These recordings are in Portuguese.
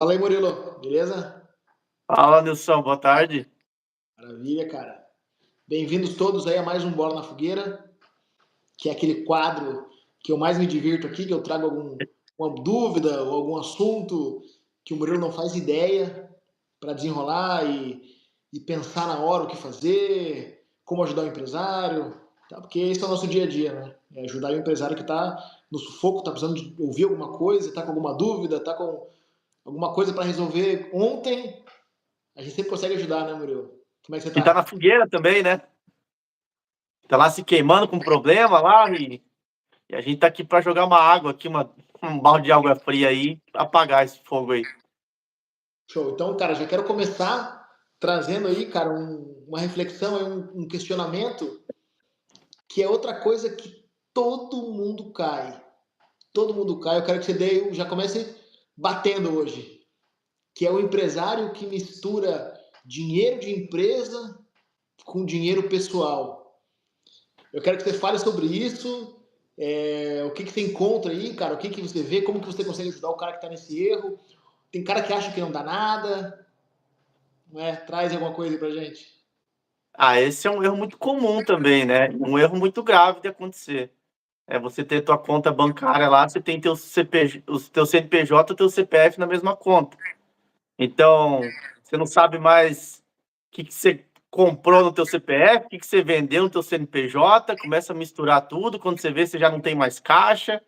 Fala aí, Murilo. Beleza? Fala, Nilson, boa tarde. Maravilha, cara. Bem-vindos todos aí a mais um Bola na Fogueira, que é aquele quadro que eu mais me divirto aqui, que eu trago alguma dúvida ou algum assunto que o Murilo não faz ideia para desenrolar e pensar na hora o que fazer, como ajudar o empresário, tá? Porque esse é o nosso dia a dia, né? É ajudar o empresário que está no sufoco, está precisando de ouvir alguma coisa, está com alguma dúvida, está com alguma coisa para resolver ontem. A gente sempre consegue ajudar, né, Murilo? Como é que você E tá na tá? fogueira também, né? Tá lá se queimando com problema lá e a gente tá aqui pra jogar uma água aqui, um balde de água fria aí, pra apagar esse fogo aí. Show. Então, cara, já quero começar trazendo aí, cara, uma reflexão, um questionamento, que é outra coisa que todo mundo cai. Todo mundo cai. Eu quero que você já comece batendo hoje, que é o empresário que mistura dinheiro de empresa com dinheiro pessoal. Eu quero que você fale sobre isso. O que você encontra aí, cara? O que você vê? Como que você consegue ajudar o cara que está nesse erro? Tem cara que acha que não dá nada, não é? Traz alguma coisa aí pra gente. Ah, esse é um erro muito comum também, né? Um erro muito grave de acontecer. É você ter tua conta bancária lá, você tem teu teu CNPJ e teu CPF na mesma conta. Então, você não sabe mais o que você comprou no teu CPF, o que você vendeu no teu CNPJ, começa a misturar tudo, quando você vê, você já não tem mais caixa.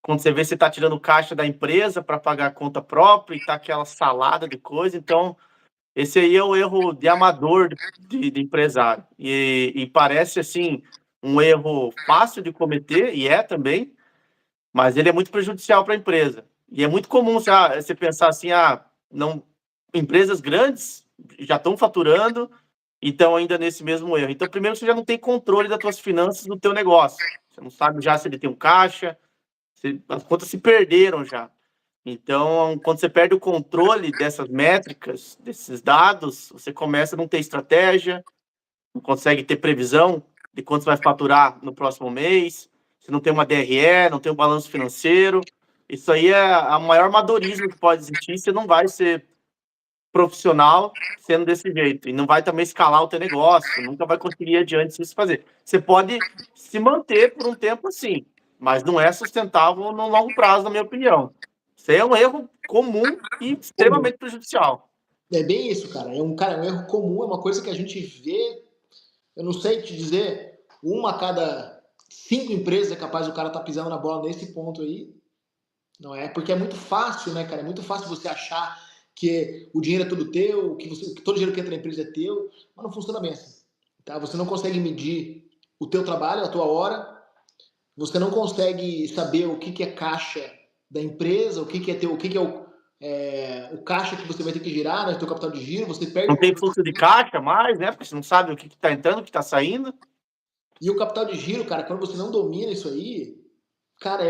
Quando você vê, você está tirando caixa da empresa para pagar a conta própria e tá aquela salada de coisa. Então, esse aí é o erro de amador de empresário. E parece, assim, um erro fácil de cometer, e é também, mas ele é muito prejudicial para a empresa. E é muito comum você pensar assim, não, empresas grandes já estão faturando e estão ainda nesse mesmo erro. Então, primeiro, você já não tem controle das suas finanças no teu negócio. Você não sabe já se ele tem um caixa, as contas se perderam já. Então, quando você perde o controle dessas métricas, desses dados, você começa a não ter estratégia, não consegue ter previsão de quanto você vai faturar no próximo mês, você não tem uma DRE, não tem um balanço financeiro. Isso aí é o maior amadorismo que pode existir, você não vai ser profissional sendo desse jeito, e não vai também escalar o teu negócio, nunca vai conseguir ir adiante se isso fazer. Você pode se manter por um tempo assim, mas não é sustentável no longo prazo, na minha opinião. Isso aí é um erro comum e Comum. extremamente prejudicial. É bem isso, cara. É um erro comum, é uma coisa que a gente vê. Eu não sei te dizer, uma a cada cinco empresas é capaz do cara estar pisando na bola nesse ponto aí, não é? Porque é muito fácil, né, cara? É muito fácil você achar que o dinheiro é tudo teu, que todo dinheiro que entra na empresa é teu, mas não funciona bem assim. Tá? Você não consegue medir o teu trabalho, a tua hora, você não consegue saber o que é caixa da empresa, o que é o caixa que você vai ter que girar, né, o teu capital de giro, você perde Não o tem controle. fluxo de caixa mais, né? Porque você não sabe o que está entrando, o que está saindo. E o capital de giro, cara, quando você não domina isso aí, cara,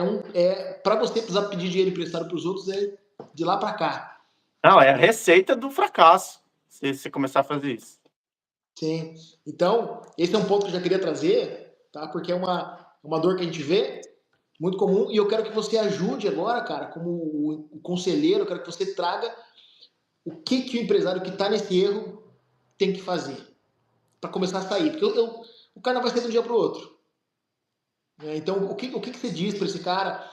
para você precisar pedir dinheiro emprestado para os outros é de lá para cá. Não, é a receita do fracasso, se você começar a fazer isso. Sim. Então, esse é um ponto que eu já queria trazer, tá? Porque é uma dor que a gente vê, muito comum, e eu quero que você ajude agora, cara, como o conselheiro, eu quero que você traga o que o empresário que está nesse erro tem que fazer para começar a sair. Porque o cara não vai ser de um dia para o outro. Né? Então, o que você diz para esse cara?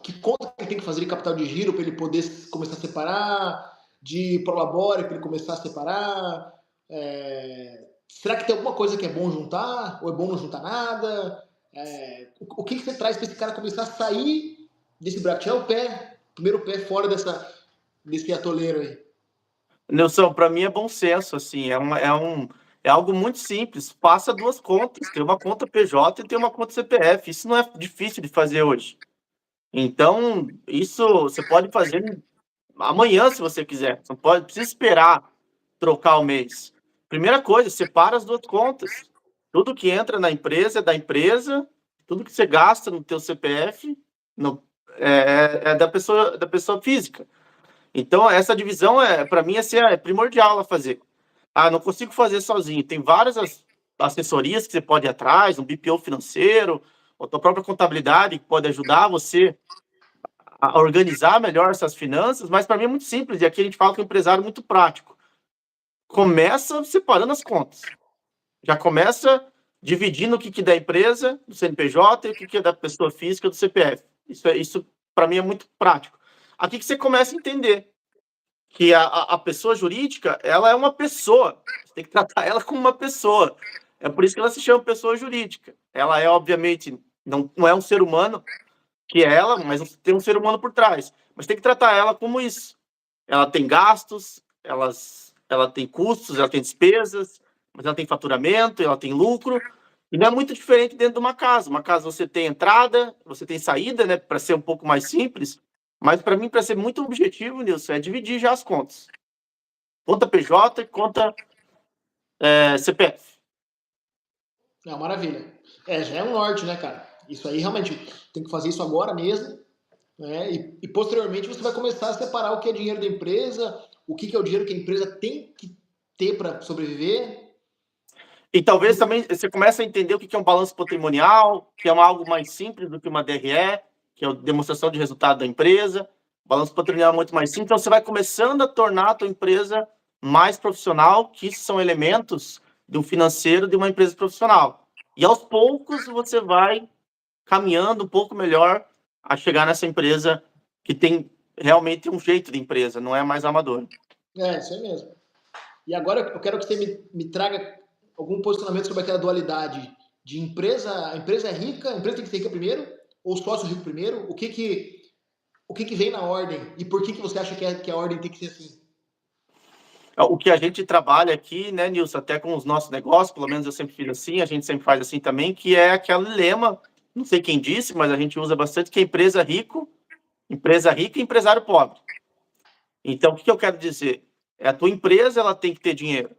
Que conta que ele tem que fazer de capital de giro para ele poder começar a separar? De prolabore para ele começar a separar? Será que tem alguma coisa que é bom juntar? Ou é bom não juntar nada? O que você traz para esse cara começar a sair desse buraco? Tirar o pé, primeiro pé fora desse atoleiro aí. Nilson, para mim é bom senso, assim, é algo muito simples. Faça duas contas, tem uma conta PJ e tem uma conta CPF. Isso não é difícil de fazer hoje. Então, isso você pode fazer amanhã, se você quiser. Você não precisa esperar trocar o mês. Primeira coisa, separa as duas contas. Tudo que entra na empresa é da empresa, tudo que você gasta no teu CPF no, é da pessoa física. Então, essa divisão, para mim, assim, é primordial a fazer. Não consigo fazer sozinho. Tem várias assessorias que você pode ir atrás, um BPO financeiro, ou tua própria contabilidade que pode ajudar você a organizar melhor essas finanças, mas para mim é muito simples, e aqui a gente fala que o empresário é muito prático. Começa separando as contas. Já começa dividindo o que é da empresa, do CNPJ, e o que é da pessoa física, do CPF. Isso para mim é muito prático. Aqui que você começa a entender que a pessoa jurídica, ela é uma pessoa. Você tem que tratar ela como uma pessoa. É por isso que ela se chama pessoa jurídica. Ela é, obviamente, não é um ser humano, que é ela, mas tem um ser humano por trás. Mas tem que tratar ela como isso. Ela tem gastos, ela tem custos, ela tem despesas, mas ela tem faturamento, ela tem lucro. E não é muito diferente dentro de uma casa. Uma casa você tem entrada, você tem saída, né, para ser um pouco mais simples. Mas para mim, para ser muito objetivo, Nilson, é dividir já as contas. Conta PJ e conta CPF. Não, maravilha. Já é um norte, né, cara? Isso aí realmente tem que fazer isso agora mesmo, né? E posteriormente você vai começar a separar o que é dinheiro da empresa, o que é o dinheiro que a empresa tem que ter para sobreviver. E talvez também você comece a entender o que é um balanço patrimonial, que é algo mais simples do que uma DRE, que é a demonstração de resultado da empresa. O balanço patrimonial é muito mais simples, então você vai começando a tornar a tua empresa mais profissional, que isso são elementos do financeiro de uma empresa profissional. E aos poucos você vai caminhando um pouco melhor a chegar nessa empresa que tem realmente um jeito de empresa, não é mais amador. Isso aí mesmo. E agora eu quero que você me traga algum posicionamento sobre aquela dualidade de empresa. A empresa é rica, a empresa tem que ser rica primeiro, ou o sócio rico primeiro? O que vem na ordem? E por que você acha que a ordem tem que ser assim? O que a gente trabalha aqui, né, Nilson, até com os nossos negócios, pelo menos eu sempre fiz assim, a gente sempre faz assim também, que é aquele lema, não sei quem disse, mas a gente usa bastante, que é empresa rica e empresário pobre. Então, o que eu quero dizer? A tua empresa, ela tem que ter dinheiro.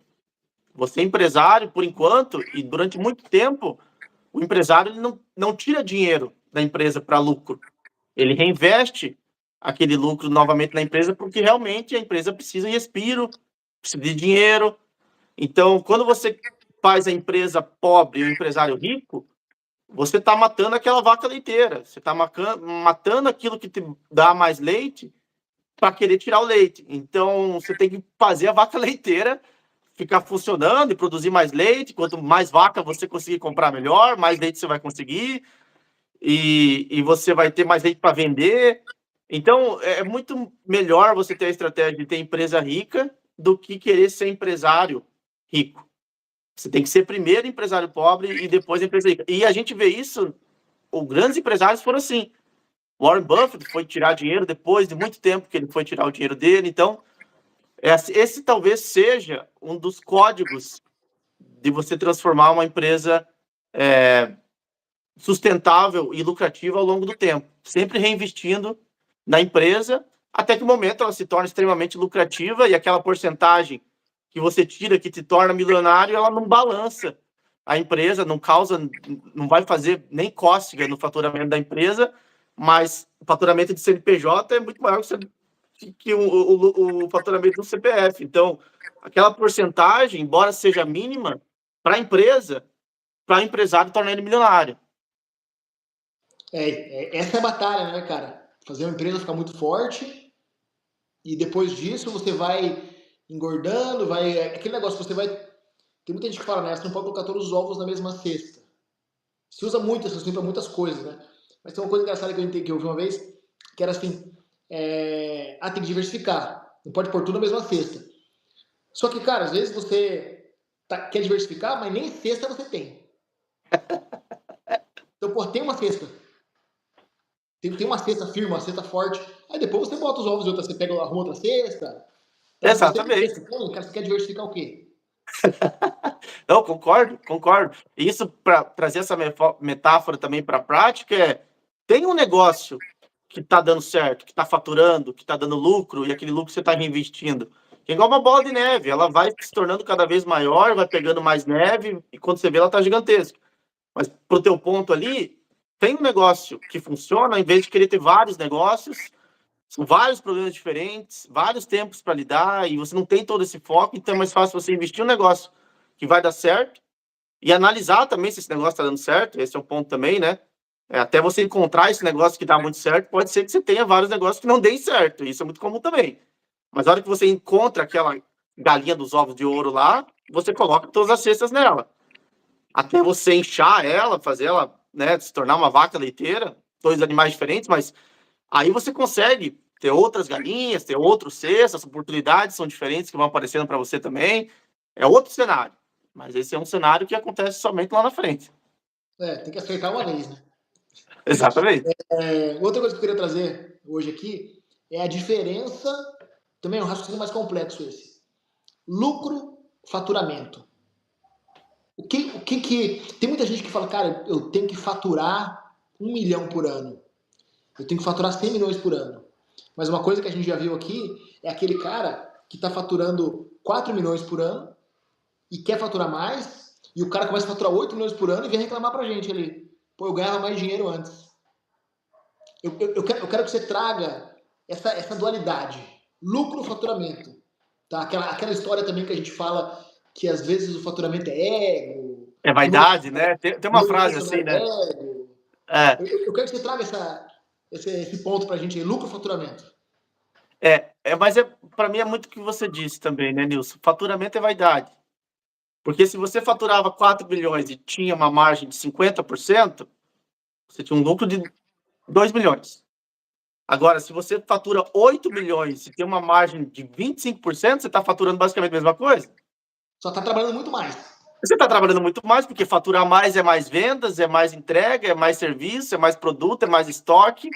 Você é empresário, por enquanto, e durante muito tempo, o empresário ele não tira dinheiro da empresa para lucro. Ele reinveste aquele lucro novamente na empresa, porque realmente a empresa precisa de respiro, precisa de dinheiro. Então, quando você faz a empresa pobre e o empresário rico, você está matando aquela vaca leiteira. Você está matando aquilo que te dá mais leite para querer tirar o leite. Então, você tem que fazer a vaca leiteira ficar funcionando e produzir mais leite. Quanto mais vaca você conseguir comprar, melhor, mais leite você vai conseguir. E você vai ter mais leite para vender. Então, é muito melhor você ter a estratégia de ter empresa rica do que querer ser empresário rico. Você tem que ser primeiro empresário pobre e depois empresa rica. E a gente vê isso, os grandes empresários foram assim. Warren Buffett foi tirar dinheiro depois de muito tempo que ele foi tirar o dinheiro dele. Então, esse talvez seja um dos códigos de você transformar uma empresa sustentável e lucrativa ao longo do tempo. Sempre reinvestindo na empresa, até que o momento ela se torna extremamente lucrativa e aquela porcentagem que você tira, que te torna milionário, ela não balança a empresa, não vai fazer nem cócega no faturamento da empresa, mas o faturamento de CNPJ é muito maior que o faturamento do CPF. Então, aquela porcentagem, embora seja mínima, para a empresa, para o empresário tornar ele milionário. Essa é a batalha, né, cara? Fazer uma empresa ficar muito forte e depois disso você vai engordando, aquele negócio, você vai... Tem muita gente que fala, né? Você não pode colocar todos os ovos na mesma cesta. Se usa muito essa para muitas coisas, né? Mas tem uma coisa engraçada que eu ouvi uma vez, que era assim, tem que diversificar. Não pode pôr tudo na mesma cesta. Só que, cara, às vezes você quer diversificar, mas nem cesta você tem. Então, pô, tem uma cesta. Tem uma cesta firme, uma cesta forte. Aí depois você bota os ovos em outra, você arruma outra cesta. Então, exatamente. Você quer diversificar o quê? Não, concordo. E isso, para trazer essa metáfora também para a prática, tem um negócio que está dando certo, que está faturando, que está dando lucro, e aquele lucro você está reinvestindo. É igual uma bola de neve, ela vai se tornando cada vez maior, vai pegando mais neve, e quando você vê, ela está gigantesca. Mas, para o teu ponto ali, tem um negócio que funciona, em vez de querer ter vários negócios, são vários problemas diferentes, vários tempos para lidar, e você não tem todo esse foco, então é mais fácil você investir um negócio que vai dar certo, e analisar também se esse negócio está dando certo, esse é um ponto também, né? Até você encontrar esse negócio que dá muito certo, pode ser que você tenha vários negócios que não deem certo. Isso é muito comum também. Mas a hora que você encontra aquela galinha dos ovos de ouro lá, você coloca todas as cestas nela. Até você inchar ela, fazer ela, né, se tornar uma vaca leiteira, dois animais diferentes, mas aí você consegue ter outras galinhas, ter outros cestos, as oportunidades são diferentes que vão aparecendo para você também. É outro cenário. Mas esse é um cenário que acontece somente lá na frente. Tem que acertar uma vez, né? Exatamente. Outra coisa que eu queria trazer hoje aqui é a diferença, também é um raciocínio mais complexo esse. Lucro, faturamento. Tem muita gente que fala, cara, eu tenho que faturar 1 milhão por ano. Eu tenho que faturar 100 milhões por ano. Mas uma coisa que a gente já viu aqui é aquele cara que está faturando 4 milhões por ano e quer faturar mais, e o cara começa a faturar 8 milhões por ano e vem reclamar pra gente ali. Pô, eu ganhava mais dinheiro antes. Eu quero que você traga essa dualidade. Lucro, faturamento. Tá? Aquela história também que a gente fala que às vezes o faturamento é ego. É vaidade, né? Tem uma frase assim, né? Ego. Eu quero que você traga esse ponto pra gente aí. Lucro, faturamento. Mas para mim é muito o que você disse também, né, Nilson? Faturamento é vaidade. Porque se você faturava 4 bilhões e tinha uma margem de 50%, você tinha um lucro de 2 milhões. Agora, se você fatura 8 milhões e tem uma margem de 25%, você está faturando basicamente a mesma coisa. Só está trabalhando muito mais. Você está trabalhando muito mais, porque faturar mais é mais vendas, é mais entrega, é mais serviço, é mais produto, é mais estoque.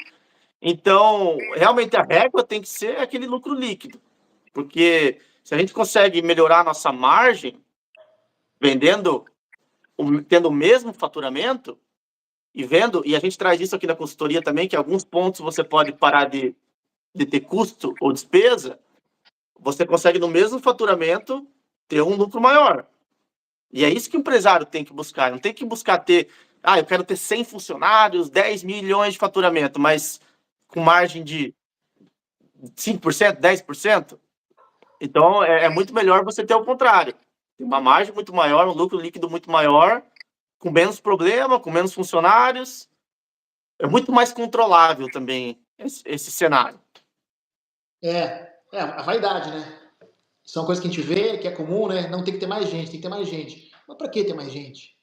Então, realmente a régua tem que ser aquele lucro líquido. Porque se a gente consegue melhorar a nossa margem, tendo o mesmo faturamento, e a gente traz isso aqui na consultoria também, que alguns pontos você pode parar de ter custo ou despesa, você consegue no mesmo faturamento ter um lucro maior. E é isso que o empresário tem que buscar. Não tem que buscar ter, eu quero ter 100 funcionários, 10 milhões de faturamento, mas com margem de 5%, 10%. Então, é muito melhor você ter o contrário. Ter uma margem muito maior, um lucro líquido muito maior, com menos problema, com menos funcionários. É muito mais controlável também esse cenário. A vaidade, né? Isso é uma coisa que a gente vê, que é comum, né? Não tem que ter mais gente, tem que ter mais gente. Mas para que ter mais gente?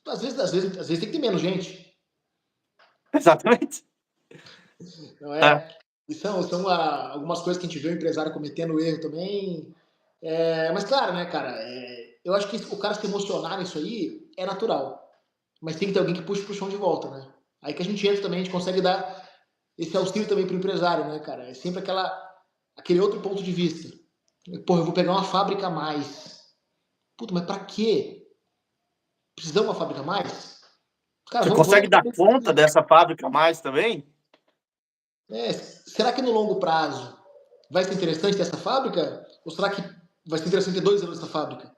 Às vezes tem que ter menos gente. Exatamente. Não é? E são algumas coisas que a gente vê o empresário cometendo erro também. Mas claro, né, cara? Eu acho que o cara se emocionar nisso aí é natural. Mas tem que ter alguém que puxe pro chão de volta, né? Aí que a gente entra também, a gente consegue dar esse auxílio também pro empresário, né, cara? É sempre aquele outro ponto de vista. Porra, eu vou pegar uma fábrica a mais. Puta, mas pra quê? Precisamos de uma fábrica a mais? Cara, você consegue dar conta dessa fábrica a mais também? Será que no longo prazo vai ser interessante ter essa fábrica? Ou será que vai ser interessante ter 2 anos dessa fábrica?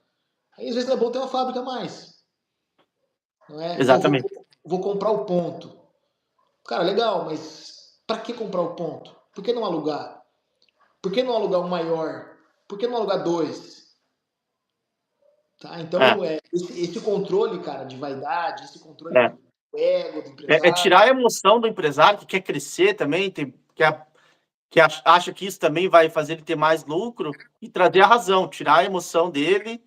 Aí às vezes é bom ter uma fábrica a mais. Não é? Exatamente. Vou comprar o ponto. Cara, legal, mas para que comprar o ponto? Por que não alugar? Por que não alugar um maior? Por que não alugar 2? Tá? Então, esse controle, cara, de vaidade, esse controle do ego do empresário... É tirar a emoção do empresário que quer crescer também, que acha que isso também vai fazer ele ter mais lucro, e trazer a razão, tirar a emoção dele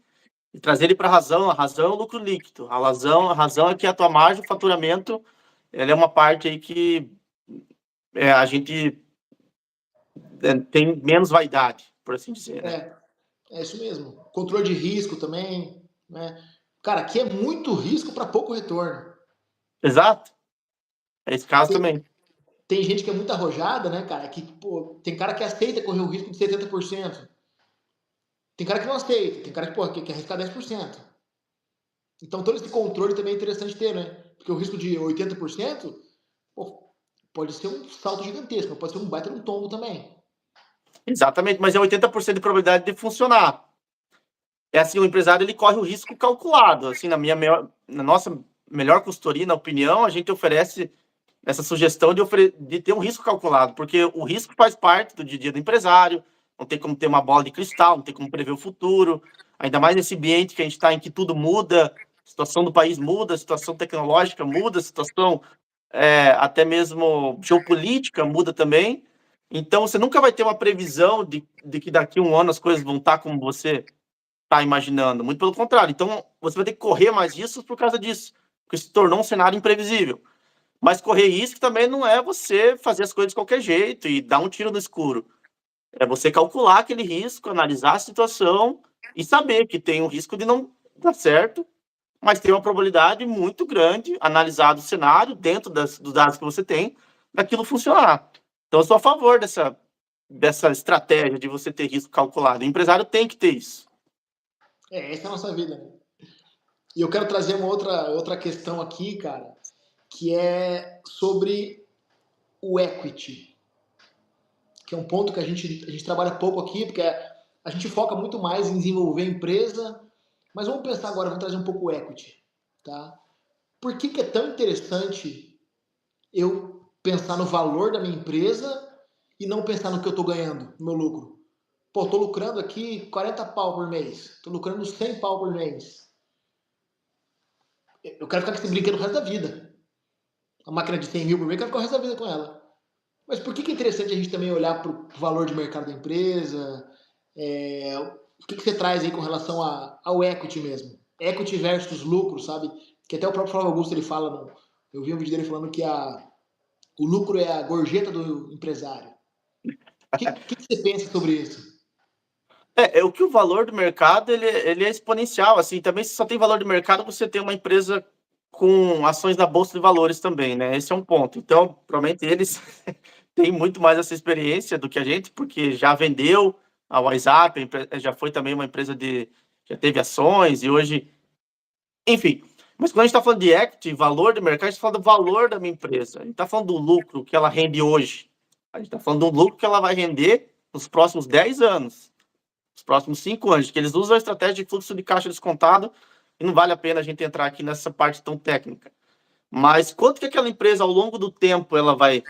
e trazer ele para a razão. A razão é o lucro líquido. A razão é que a tua margem, o faturamento, ela é uma parte aí que a gente tem menos vaidade, por assim dizer. Né? É isso mesmo. Controle de risco também, né? Cara, aqui é muito risco para pouco retorno. Exato. É esse caso também. Tem gente que é muito arrojada, né, cara? Tem cara que aceita correr o risco de 70%. Tem cara que não aceita. Tem cara que quer arriscar 10%. Então, todo esse controle também é interessante ter, né? Porque o risco de 80%, pode ser um salto gigantesco, pode ser um baita de um tombo também. Exatamente, mas é 80% de probabilidade de funcionar. É assim, o empresário ele corre o risco calculado. Assim, na nossa melhor consultoria, na opinião, a gente oferece essa sugestão de ter um risco calculado, porque o risco faz parte do dia a dia do empresário, não tem como ter uma bola de cristal, não tem como prever o futuro, ainda mais nesse ambiente que a gente está em que tudo muda A situação do país muda, a situação tecnológica muda, a situação até mesmo geopolítica muda também. Então, você nunca vai ter uma previsão de que daqui a um ano as coisas vão estar como você está imaginando. Muito pelo contrário. Então, você vai ter que correr mais riscos por causa disso, porque se tornou um cenário imprevisível. Mas correr risco também não é você fazer as coisas de qualquer jeito e dar um tiro no escuro. É você calcular aquele risco, analisar a situação e saber que tem um risco de não dar certo, mas tem uma probabilidade muito grande, analisado o cenário, dentro dos dados que você tem, daquilo funcionar. Então, eu sou a favor dessa estratégia de você ter risco calculado. O empresário tem que ter isso. Essa é a nossa vida. E eu quero trazer uma outra questão aqui, cara, que é sobre o equity, que é um ponto que a gente trabalha pouco aqui, porque a gente foca muito mais em desenvolver a empresa, mas vamos pensar agora, vamos trazer um pouco o equity, tá? Por que é tão interessante eu pensar no valor da minha empresa e não pensar no que eu estou ganhando, no meu lucro? Pô, estou lucrando aqui 40 pau por mês, estou lucrando 100 pau por mês. Eu quero ficar com esse brinquedo o resto da vida. A máquina de 100 mil por mês, eu quero ficar o resto da vida com ela. Mas por que é interessante a gente também olhar para o valor de mercado da empresa? O que você traz aí com relação ao equity mesmo? Equity versus lucro, sabe? Que até o próprio Flávio Augusto ele fala, eu vi um vídeo dele falando que o lucro é a gorjeta do empresário. O que você pensa sobre isso? O que o valor do mercado ele é exponencial, assim, também se só tem valor de mercado, você tem uma empresa com ações na bolsa de valores também, né? Esse é um ponto. Então, provavelmente eles têm muito mais essa experiência do que a gente, porque já vendeu a WhatsApp, já foi também uma empresa já teve ações e hoje, enfim. Mas quando a gente está falando de equity, valor de mercado, a gente está falando do valor da minha empresa. A gente está falando do lucro que ela rende hoje. A gente está falando do lucro que ela vai render nos próximos 10 anos. Os próximos 5 anos, que eles usam a estratégia de fluxo de caixa descontado, e não vale a pena a gente entrar aqui nessa parte tão técnica. Mas quanto que aquela empresa, ao longo do tempo, ela vai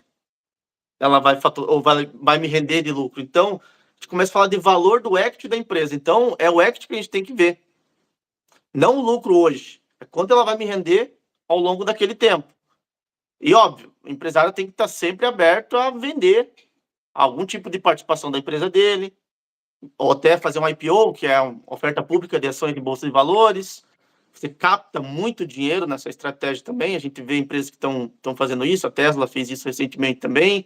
faturar, ou vai me render de lucro? Então, a gente começa a falar de valor do equity da empresa. Então, é o equity que a gente tem que ver. Não o lucro hoje. É quanto ela vai me render ao longo daquele tempo. E, óbvio, o empresário tem que estar sempre aberto a vender algum tipo de participação da empresa dele, ou até fazer um IPO, que é uma oferta pública de ações de bolsa de valores. Você capta muito dinheiro nessa estratégia também. A gente vê empresas que estão fazendo isso. A Tesla fez isso recentemente também.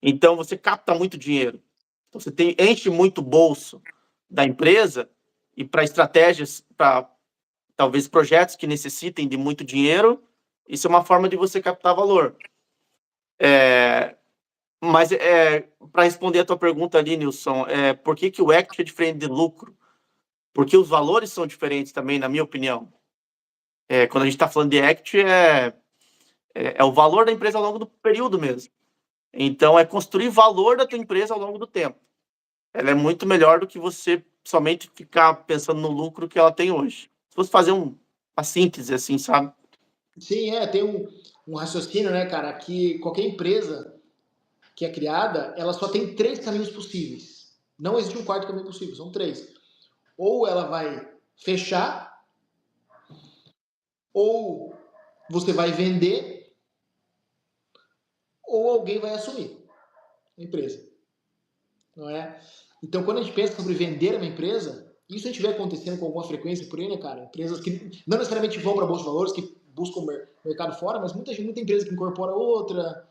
Então, você capta muito dinheiro. Então, você enche muito o bolso da empresa e para estratégias, para talvez projetos que necessitem de muito dinheiro, isso é uma forma de você captar valor. Mas, para responder a tua pergunta ali, Nilson, por que o equity é diferente de lucro? Porque os valores são diferentes também, na minha opinião. Quando a gente está falando de equity, é o valor da empresa ao longo do período mesmo. Então, é construir valor da tua empresa ao longo do tempo. Ela é muito melhor do que você somente ficar pensando no lucro que ela tem hoje. Se fosse fazer uma síntese assim, sabe? Sim, tem um raciocínio, né, cara, que qualquer empresa que é criada, ela só tem 3 caminhos possíveis. Não existe um quarto caminho possível, são 3. Ou ela vai fechar, ou você vai vender, ou alguém vai assumir a empresa. Não é? Então, quando a gente pensa sobre vender uma empresa, isso a gente vê acontecendo com alguma frequência por aí, né, cara? Empresas que não necessariamente vão para a Bolsa de Valores, que buscam mercado fora, mas muita empresa que incorpora outra,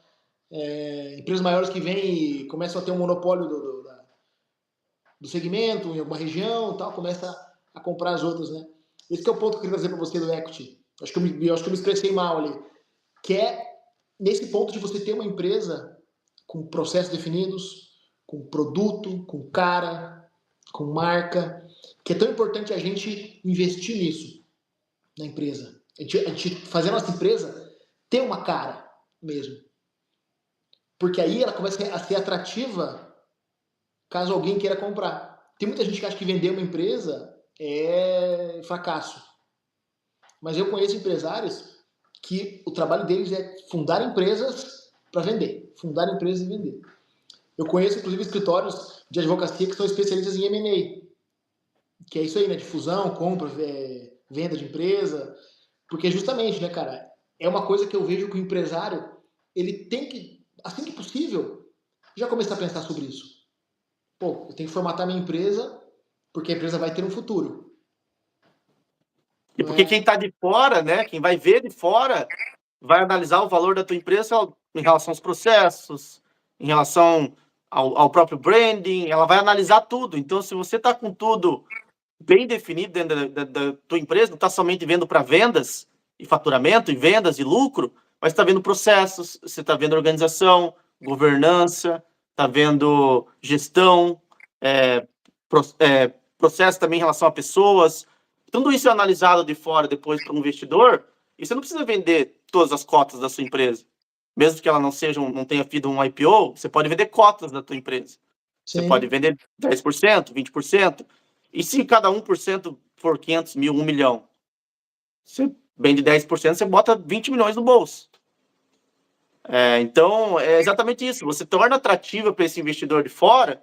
empresas maiores que vêm e começam a ter um monopólio do segmento em alguma região e tal, começa a comprar as outras, né? Esse que é o ponto que eu queria trazer para você do equity. Acho que eu me expressei mal ali. Que é nesse ponto de você ter uma empresa com processos definidos, com produto, com cara, com marca, que é tão importante a gente investir nisso, na empresa. A gente fazer a nossa empresa ter uma cara mesmo. Porque aí ela começa a ser atrativa caso alguém queira comprar. Tem muita gente que acha que vender uma empresa é fracasso. Mas eu conheço empresários que o trabalho deles é fundar empresas para vender. Fundar empresas e vender. Eu conheço, inclusive, escritórios de advocacia que são especialistas em M&A. Que é isso aí, né? De fusão, compra, venda de empresa, porque justamente, né, cara, é uma coisa que eu vejo que o empresário, ele tem que, assim que possível, já começar a pensar sobre isso. Pô, eu tenho que formatar minha empresa, porque a empresa vai ter um futuro. E Não porque quem é? está de fora, né, quem vai ver de fora, vai analisar o valor da tua empresa em relação aos processos, em relação ao próprio branding, ela vai analisar tudo. Então, se você está com tudo bem definido dentro da tua empresa, não está somente vendo para vendas e faturamento, e vendas e lucro, mas está vendo processos, você está vendo organização, governança, está vendo gestão, é, processo também em relação a pessoas. Tudo isso é analisado de fora depois para um investidor, e você não precisa vender todas as cotas da sua empresa. Mesmo que ela não tenha sido um IPO, você pode vender cotas da tua empresa. Você pode Sim. vender 10%, 20%. E se cada 1% for 500 mil, 1 milhão? Você vende 10%, você bota 20 milhões no bolso. Então, é exatamente isso. Você torna atrativa para esse investidor de fora,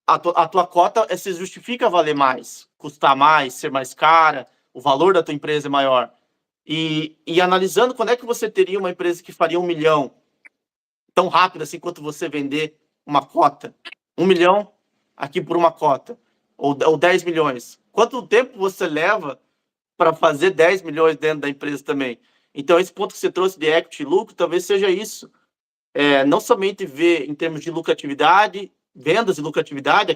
a tua cota se justifica valer mais, custar mais, ser mais cara, o valor da tua empresa é maior. E analisando quando é que você teria uma empresa que faria 1 milhão tão rápido assim quanto você vender uma cota. 1 milhão aqui por uma cota. Ou 10 milhões. Quanto tempo você leva para fazer 10 milhões dentro da empresa também? Então, esse ponto que você trouxe de equity e lucro, talvez seja isso. Não somente ver em termos de lucratividade, vendas e lucratividade,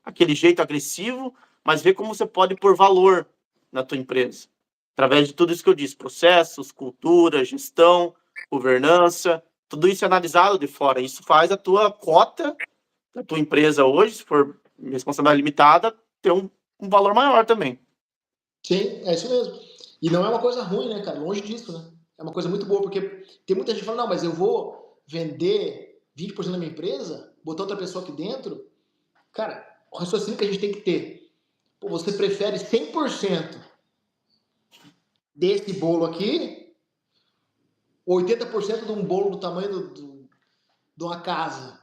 aquele jeito agressivo, mas ver como você pode pôr valor na tua empresa. Através de tudo isso que eu disse, processos, cultura, gestão, governança, tudo isso é analisado de fora. Isso faz a tua cota da tua empresa hoje, se for responsabilidade limitada, ter um valor maior também. Sim, é isso mesmo. E não é uma coisa ruim, né, cara? Longe disso, né? É uma coisa muito boa, porque tem muita gente que fala, não, mas eu vou vender 20% da minha empresa, botar outra pessoa aqui dentro. Cara, o raciocínio que a gente tem que ter. Pô, você prefere 100% desse bolo aqui, ou 80% de um bolo do tamanho de uma casa?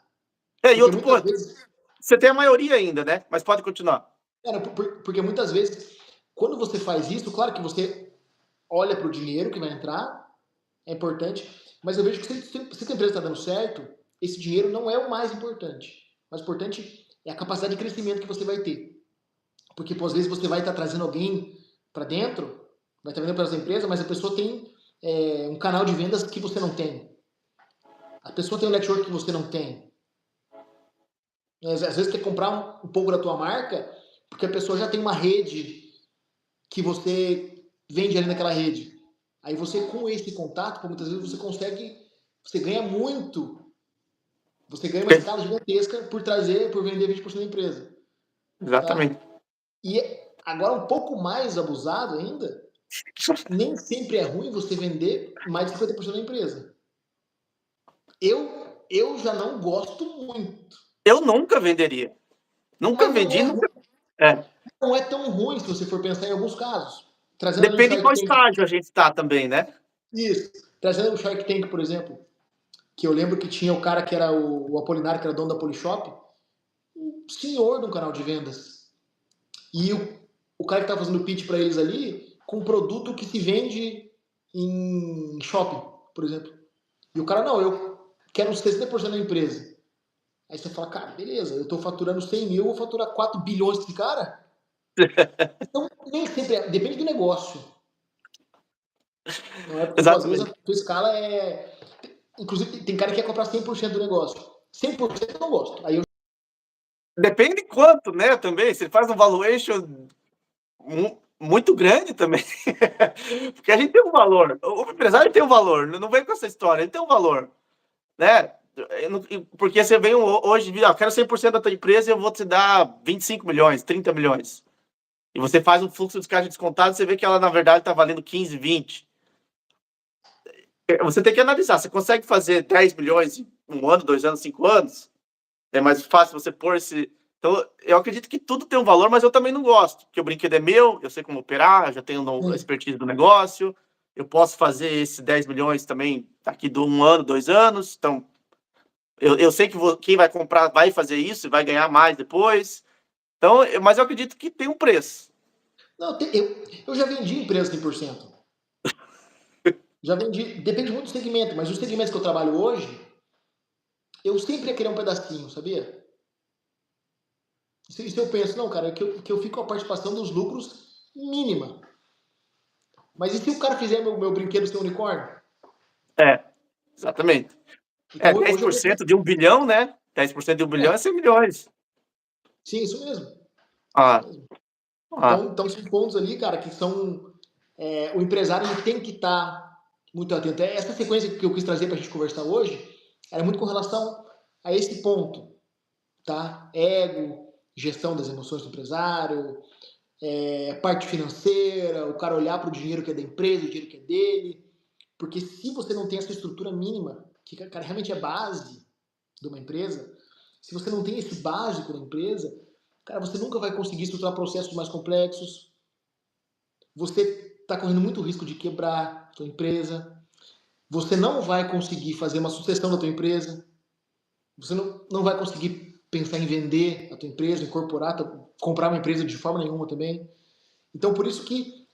E Porque outro muitas ponto, vezes... você tem a maioria ainda, né? Mas pode continuar. Cara, porque muitas vezes, quando você faz isso, claro que você olha para o dinheiro que vai entrar, é importante, mas eu vejo que se a empresa está dando certo, esse dinheiro não é o mais importante. O mais importante é a capacidade de crescimento que você vai ter. Porque, pô, às vezes, você vai estar trazendo alguém para dentro, vai estar vendendo para essa empresa, mas a pessoa tem um canal de vendas que você não tem. A pessoa tem um network que você não tem. Às vezes, quer comprar um pouco da tua marca, porque a pessoa já tem uma rede que você vende ali naquela rede. Aí você, com esse contato, muitas vezes você consegue, você ganha muito, você ganha uma escala gigantesca por vender 20% da empresa. Tá? Exatamente. E agora, um pouco mais abusado ainda, nem sempre é ruim você vender mais de 50% da empresa. Eu já não gosto muito. Eu nunca venderia. Nunca Mas vendi, nunca. É. não é tão ruim se você for pensar em alguns casos. Trazendo ali um Depende de qual Shark Tank. estágio a gente está também, né? Isso. Trazendo um Shark Tank, por exemplo, que eu lembro que tinha o cara que era o Apolinário, que era dono da Polishop, um senhor de um canal de vendas. E o cara que estava fazendo pitch para eles ali, com um produto que se vende em shopping, por exemplo. E o cara, não, eu quero 60% da empresa. Aí você fala, cara, beleza, eu estou faturando 100 mil, eu vou faturar 4 bilhões desse cara? Então, nem sempre, depende do negócio. Não é porque, pô, às vezes a Exatamente. tua escala é... Inclusive, tem cara que quer comprar 100% do negócio. 100% eu não gosto. Aí eu... Depende de quanto, né? Também. Você faz um valuation muito grande também. Porque a gente tem um valor. O empresário tem um valor. Não vem com essa história. Ele tem um valor. Né? Porque você vem hoje, quero 100% da tua empresa e eu vou te dar 25 milhões, 30 milhões. E você faz um fluxo de caixa descontado, você vê que ela, na verdade, está valendo 15, 20. Você tem que analisar. Você consegue fazer 10 milhões em 1 ano, 2 anos, 5 anos? É mais fácil você pôr esse... Então, eu acredito que tudo tem um valor, mas eu também não gosto. Porque o brinquedo é meu, eu sei como operar, eu já tenho a expertise do negócio, eu posso fazer esse 10 milhões também daqui de 1 ano, 2 anos. Então, eu sei que quem vai comprar vai fazer isso e vai ganhar mais depois. Então, mas eu acredito que tem um preço. Não, eu já vendi empresa 100%. Já vendi, depende muito do segmento, mas os segmentos que eu trabalho hoje, eu sempre ia querer um pedacinho, sabia? Isso eu penso, não, cara, que eu fico com a participação dos lucros mínima. Mas e se o cara fizer meu brinquedo ser unicórnio? É, exatamente. Então Dez hoje eu por penso, cento de 1 bilhão, né? 10% de 1 bilhão é 100 milhões. sim, isso mesmo. Isso Ah, mesmo. ah, Então são pontos ali, cara, que são. O empresário ele tem que estar muito atento. Essa sequência que eu quis trazer para a gente conversar hoje era muito com relação a esse ponto, tá? Ego, gestão das emoções do empresário, parte financeira, o cara olhar para o dinheiro que é da empresa, o dinheiro que é dele. Porque se você não tem essa estrutura mínima, que cara, realmente é base de uma empresa, se você não tem esse básico da empresa, cara, você nunca vai conseguir estruturar processos mais complexos. Você está correndo muito risco de quebrar a sua empresa. Você não vai conseguir fazer uma sucessão da tua empresa. Você não vai conseguir pensar em vender a tua empresa, incorporar, comprar uma empresa de forma nenhuma também. Então, por isso que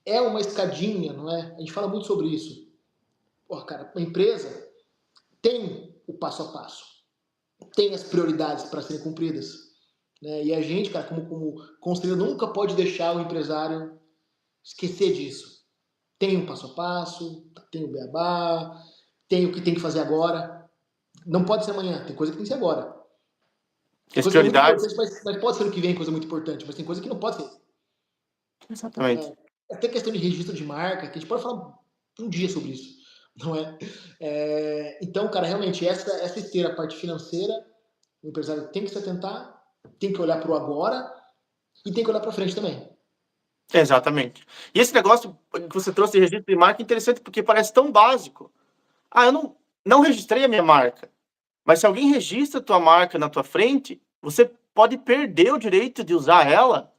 é uma escadinha, não é? A gente fala muito sobre isso. Pô, cara, uma empresa tem o passo a passo, tem as prioridades para serem cumpridas. Né? E a gente, cara, como conselheiro, nunca pode deixar o empresário esquecer disso. Tem o passo a passo, tem o beabá, tem o que tem que fazer agora. Não pode ser amanhã, tem coisa que tem que ser agora. Tem as coisa que é muito prioridades. importante, mas pode ser no que vem coisa muito importante, mas tem coisa que não pode ser. Exatamente. Até questão de registro de marca, que a gente pode falar um dia sobre isso, não é? Então, cara, realmente, essa esteira, a parte financeira, o empresário tem que se atentar, tem que olhar para o agora e tem que olhar para frente também. Exatamente. E esse negócio que você trouxe de registro de marca é interessante porque parece tão básico. Ah, eu não registrei a minha marca. Mas se alguém registra a tua marca na tua frente, você pode perder o direito de usar ela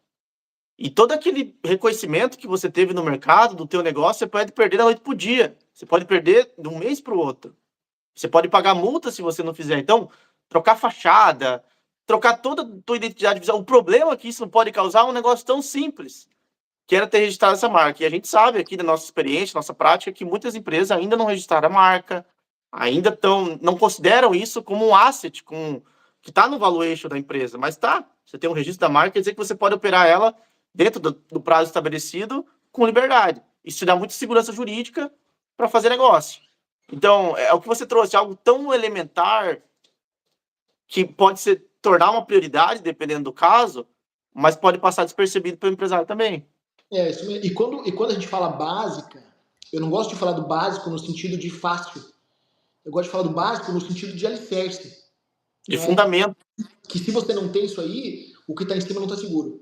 e todo aquele reconhecimento que você teve no mercado, do teu negócio, você pode perder da noite pro dia. Você pode perder de um mês para o outro. Você pode pagar multa se você não fizer. Então, trocar fachada, trocar toda a tua identidade visual. O problema que isso não pode causar é um negócio tão simples, que era ter registrado essa marca. E a gente sabe aqui da nossa experiência, nossa prática, que muitas empresas ainda não registraram a marca, ainda não consideram isso como um asset, que está no valuation da empresa. Mas tá, você tem um registro da marca, quer dizer que você pode operar ela dentro do prazo estabelecido com liberdade. Isso te dá muita segurança jurídica para fazer negócio. Então, é o que você trouxe, algo tão elementar que pode se tornar uma prioridade, dependendo do caso, mas pode passar despercebido pelo empresário também. Isso mesmo. E quando a gente fala básica, eu não gosto de falar do básico no sentido de fácil. Eu gosto de falar do básico no sentido de alicerce. De Não é? fundamento. Que se você não tem isso aí, o que está em cima não está seguro.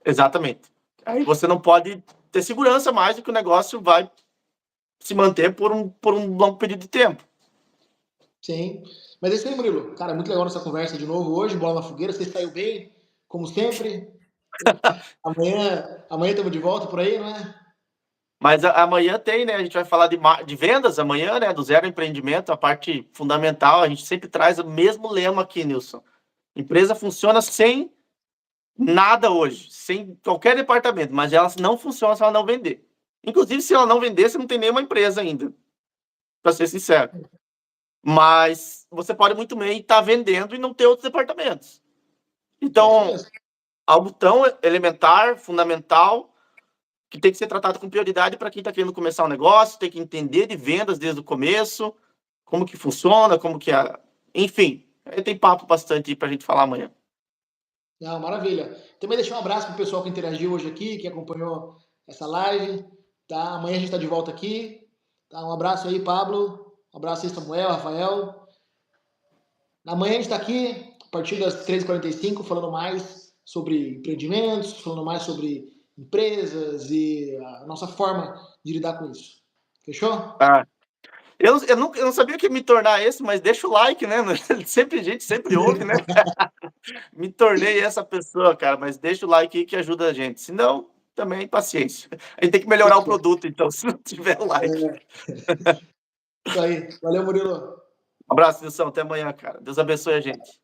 Exatamente. Aí você não pode ter segurança mais de que o negócio vai se manter por um longo período de tempo. Sim. Mas é isso aí, Murilo. Cara, muito legal nossa conversa de novo hoje. Bola na fogueira. Você saiu bem, como sempre. Amanhã estamos de volta por aí, não é? Mas amanhã tem, né? A gente vai falar de vendas amanhã, né? Do zero empreendimento, a parte fundamental. A gente sempre traz o mesmo lema aqui, Nilson. Empresa funciona sem nada hoje, sem qualquer departamento, mas ela não funciona se ela não vender. Inclusive, se ela não vender, você não tem nenhuma empresa ainda, para ser sincero. Mas você pode muito bem estar vendendo e não ter outros departamentos. Então, algo tão elementar, fundamental, que tem que ser tratado com prioridade para quem está querendo começar um negócio, tem que entender de vendas desde o começo, como que funciona, como que é. Enfim, tem papo bastante para a gente falar amanhã. Não, maravilha. Também deixar um abraço pro pessoal que interagiu hoje aqui, que acompanhou essa live. Tá? Amanhã a gente está de volta aqui. Tá? Um abraço aí, Pablo. Um abraço aí, Samuel, Rafael. Amanhã a gente está aqui, a partir das 13h45, falando mais sobre empreendimentos, falando mais sobre empresas e a nossa forma de lidar com isso. Fechou? Ah, eu não sabia que ia me tornar esse, mas deixa o like, né? Sempre gente, sempre ouve, né? Me tornei essa pessoa, cara, mas deixa o like aí que ajuda a gente. Se não, também paciência. A gente tem que melhorar o Fechou. produto, então, se não tiver like. Isso aí. Valeu, Murilo. Um abraço, Nilson. Até amanhã, cara. Deus abençoe a gente.